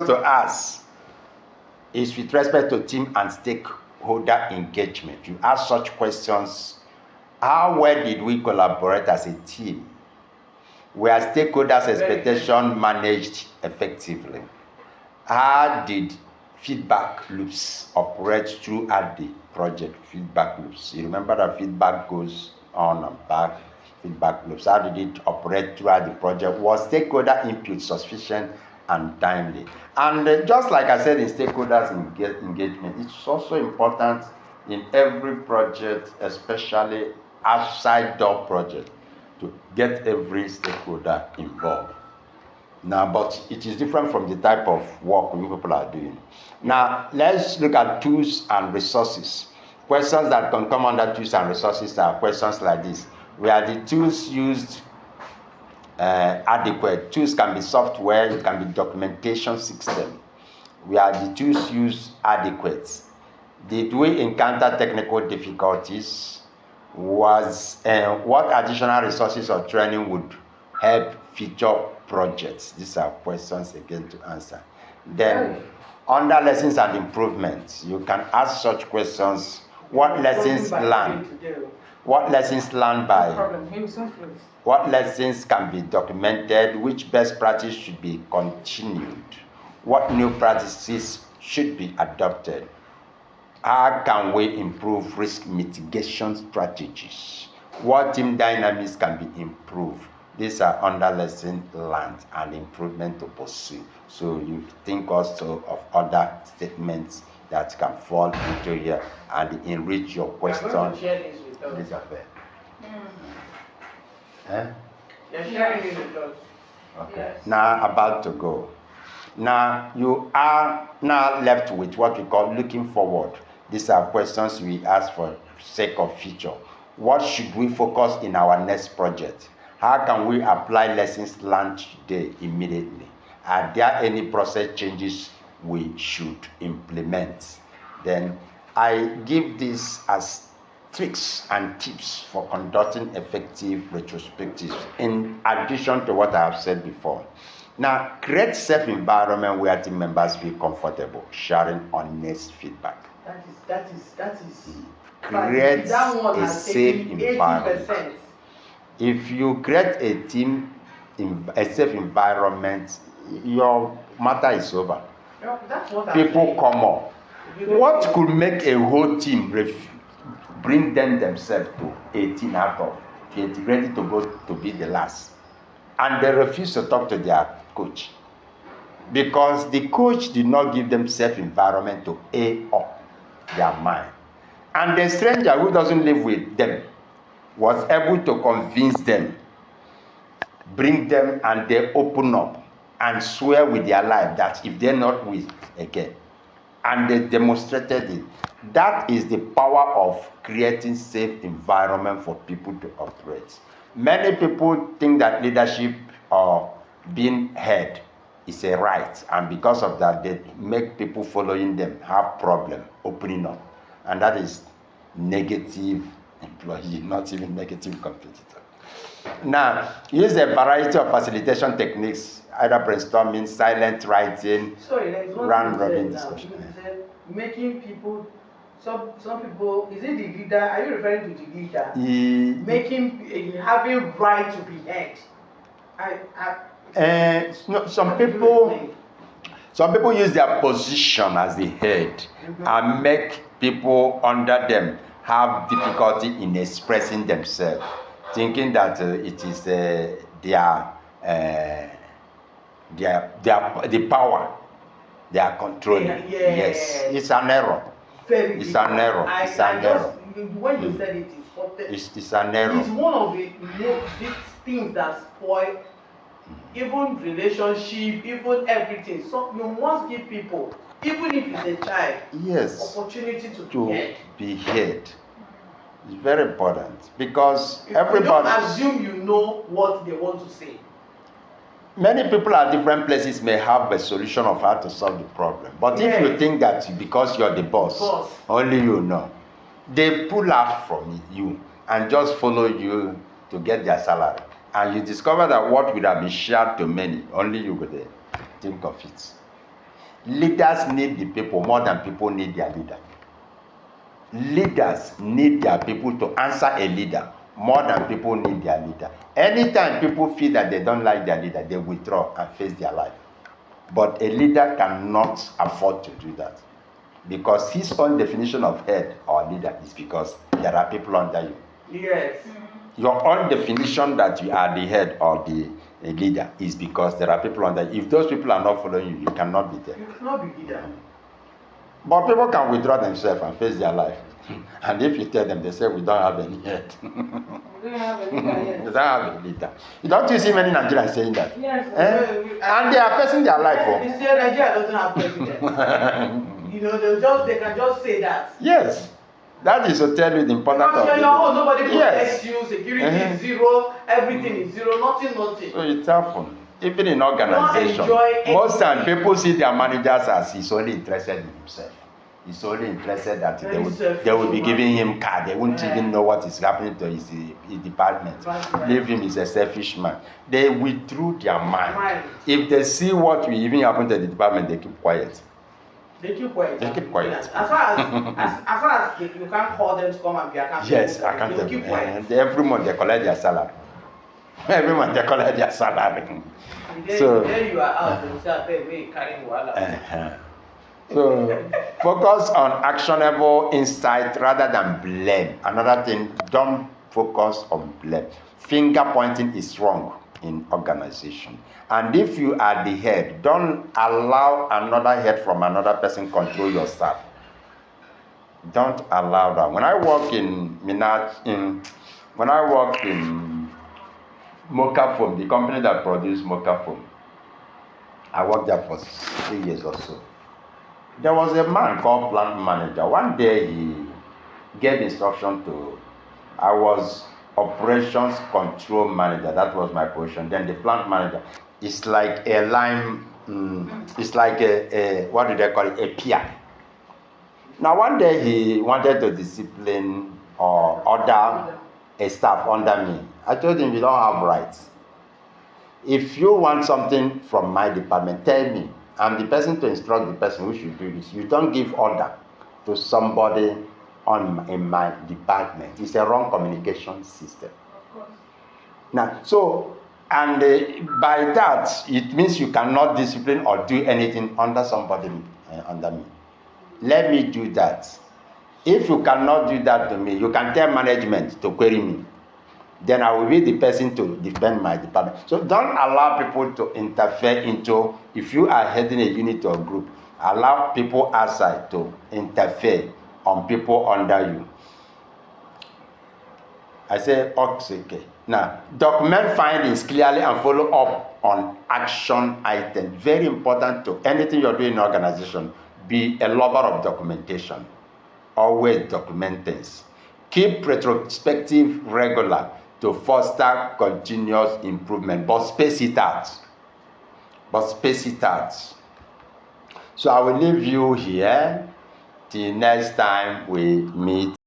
to us is with respect to team and stakeholder engagement. You ask such questions: how well did we collaborate as a team? Were stakeholders' expectations managed effectively? How did feedback loops operate throughout the project? Feedback loops. You remember that feedback goes on and back. Feedback loops. How did it operate throughout the project? Was stakeholder input sufficient and timely? And just like I said in stakeholders engagement, it's also important in every project, especially outside door project, to get every stakeholder involved. Now, but it is different from the type of work you people are doing. Now, let's look at tools and resources. Questions that can come under tools and resources are questions like this: were the tools used adequate? Tools can be software, it can be documentation system. Were the tools used adequate? Did we encounter technical difficulties? What additional resources or training would help future projects? These are questions again to answer. Then, under lessons and improvements, you can ask such questions: what lessons learned? What lessons learned by? What lessons can be documented? Which best practice should be continued? What new practices should be adopted? How can we improve risk mitigation strategies? What team dynamics can be improved? These are under lesson learned and improvement to pursue. So you think also of other statements that can fall into here and enrich your question. This affair. You're sharing it with us. Okay. Yes. Now about to go. Now you are now left with what we call looking forward. These are questions we ask for sake of future. What should we focus in our next project? How can we apply lessons learned today immediately? Are there any process changes we should implement? Then I give this as tricks and tips for conducting effective retrospectives in addition to what I have said before. Now, create safe environment where team members feel comfortable sharing honest feedback. That is. Create a safe environment. If you create a safe environment, your matter is over. No, that's what People come up. What could make a whole team bring themselves to 18 out of 20, ready to go to be the last? And they refuse to talk to their coach because the coach did not give them safe environment to A up their mind. And the stranger who doesn't live with them was able to convince them, bring them, and they open up and swear with their life that if they're not with again. And they demonstrated it. That is the power of creating safe environment for people to operate. Many people think that leadership or being head is a right, and because of that, they make people following them have problem opening up, and that is negative employee, not even negative competitor. Now, use a variety of facilitation techniques, either brainstorming, silent writing, round robin discussion. Making people, some people, is it the leader? Are you referring to the leader? Having right to be heard. No, some people use their position as the head and make people under them have difficulty in expressing themselves, thinking that it is the power they are controlling. Yes, it's an error. It's an error. When you said it's an error. It's one of the things that spoil even relationship, even everything. So you must give people, even if it's a child, yes, opportunity to be heard. It's very important because everybody. You don't assume you know what they want to say. Many people at different places may have a solution of how to solve the problem. But if you think that because you're the boss, only you know, they pull out from you and just follow you to get their salary. And you discover that what would have been shared to many, only you would think of it. Leaders need the people more than people need their leader. Leaders need their people to answer a leader more than people need their leader. Anytime people feel that they don't like their leader, they withdraw and face their life. But a leader cannot afford to do that, because his own definition of head or leader is because there are people under you. Yes. Your own definition that you are the head or the leader is because there are people under you. If those people are not following you, you cannot be there. You cannot be leader. But people can withdraw themselves and face their life. And if you tell them, they say, we don't have any head. We don't have a leader yet. We don't have a leader. Don't you see many Nigerians saying that? Yes. And they are facing their life. You say Nigeria doesn't have president. You know, they can just say that. Yes. That is to tell you the importance because of you're your own, nobody protects yes. you, security is zero, everything is zero, nothing. So it happens. Even in organization, most times people see their managers as he's only interested in himself. He's only interested that they will be giving him car. They won't even know what is happening to his department. Right. Leave him, he's a selfish man. They withdrew their mind. Right. If they see what will even happen to the department, they keep quiet. They keep quiet. They keep quiet. As far as you can't call them to come and be accountable. Yes, accountable. They keep quiet. And every month they collect their salary. Every month they collect their salary. Then you are out and say, "Wait, carrying wahala." So focus on actionable insight rather than blame. Another thing, don't focus on blame. Finger pointing is wrong in organization. And if you are the head, don't allow another head from another person control your staff. Don't allow that. When I work in Mocha Foam, the company that produced Mocha Foam, I worked there for 3 years or so. There was a man called plant manager. One day he gave instruction to, I was operations control manager. That was my position. Then the plant manager is like a line, it's like a what do they call it? A peer. Now one day he wanted to discipline or order a staff under me. I told him, you don't have rights. If you want something from my department, tell me. I'm the person to instruct the person who should do this. You don't give order to somebody in my department. It's a wrong communication system. Of course. Now, so, and by that, it means you cannot discipline or do anything under somebody under me. Let me do that. If you cannot do that to me, you can tell management to query me. Then I will be the person to defend my department. So don't allow people to interfere into, if you are heading a unit or group, allow people outside to interfere on people under you. I say, okay. Now, document findings clearly and follow up on action items. Very important to anything you're doing in an organization. Be a lover of documentation. Always document things. Keep retrospective regular to foster continuous improvement, but space it out. So I will leave you here till next time we meet